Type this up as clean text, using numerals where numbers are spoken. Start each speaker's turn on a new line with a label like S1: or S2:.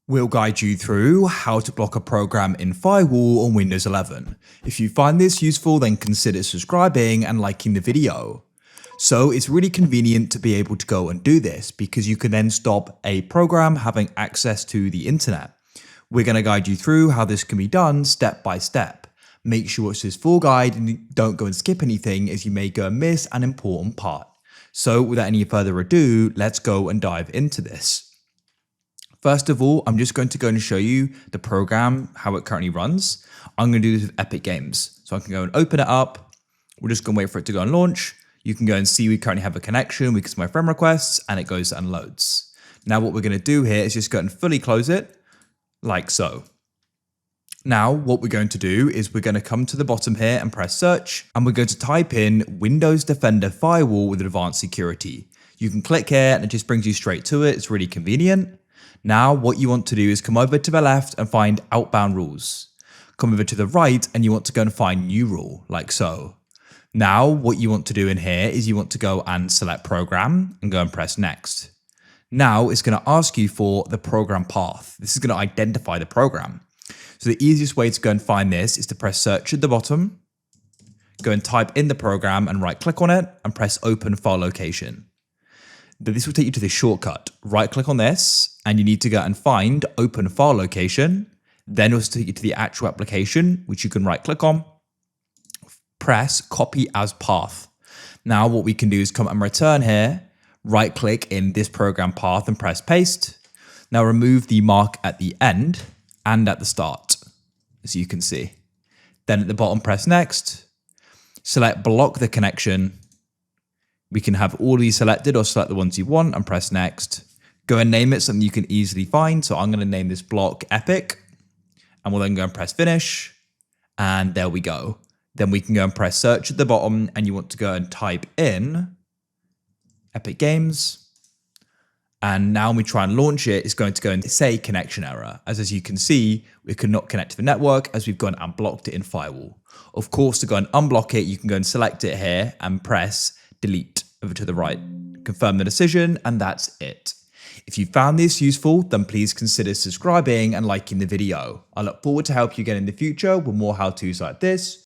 S1: We'll guide you through how to block a program in Firewall on Windows 11. If you find this useful, then consider subscribing and liking the video. So it's really convenient to be able to go and do this because you can then stop a program having access to the internet. We're going to guide you through how this can be done step by step. Make sure it's this full guide and don't go and skip anything as you may go and miss an important part. So without any further ado, let's go and dive into this. First of all, I'm just going to go and show you the program, how it currently runs. I'm going to do this with Epic Games. So I can go and open it up. We're just going to wait for it to go and launch. You can go and see we currently have a connection. We can see my friend requests and it goes and loads. Now what we're going to do here is just go and fully close it like so. Now what we're going to do is we're going to come to the bottom here and press search. And we're going to type in Windows Defender Firewall with advanced security. You can click here and it just brings you straight to it. It's really convenient. Now, what you want to do is come over to the left and find outbound rules. Come over to the right and you want to go and find new rule, like so. Now, what you want to do in here is you want to go and select program and go and press next. Now, it's going to ask you for the program path. This is going to identify the program. So the easiest way to go and find this is to press search at the bottom, go and type in the program and right click on it and press open file location. This will take you to this shortcut. Right click on this and you need to go and find open file location. Then it will take you to the actual application, which you can right click on, press copy as path. Now what we can do is come and return here, right click in this program path and press paste. Now remove the mark at the end and at the start, as you can see. Then at the bottom, press next, select block the connection. We can have all these selected or select the ones you want and press next. Go and name it something you can easily find. So I'm going to name this block Epic and we'll then go and press finish. And there we go. Then we can go and press search at the bottom and you want to go and type in Epic Games. And now when we try and launch it, it's going to go and say connection error. As you can see, we could not connect to the network as we've gone and blocked it in Firewall. Of course, to go and unblock it, you can go and select it here and press delete over to the right. Confirm the decision and that's it. If you found this useful, then please consider subscribing and liking the video. I look forward to help you again in the future with more how-tos like this.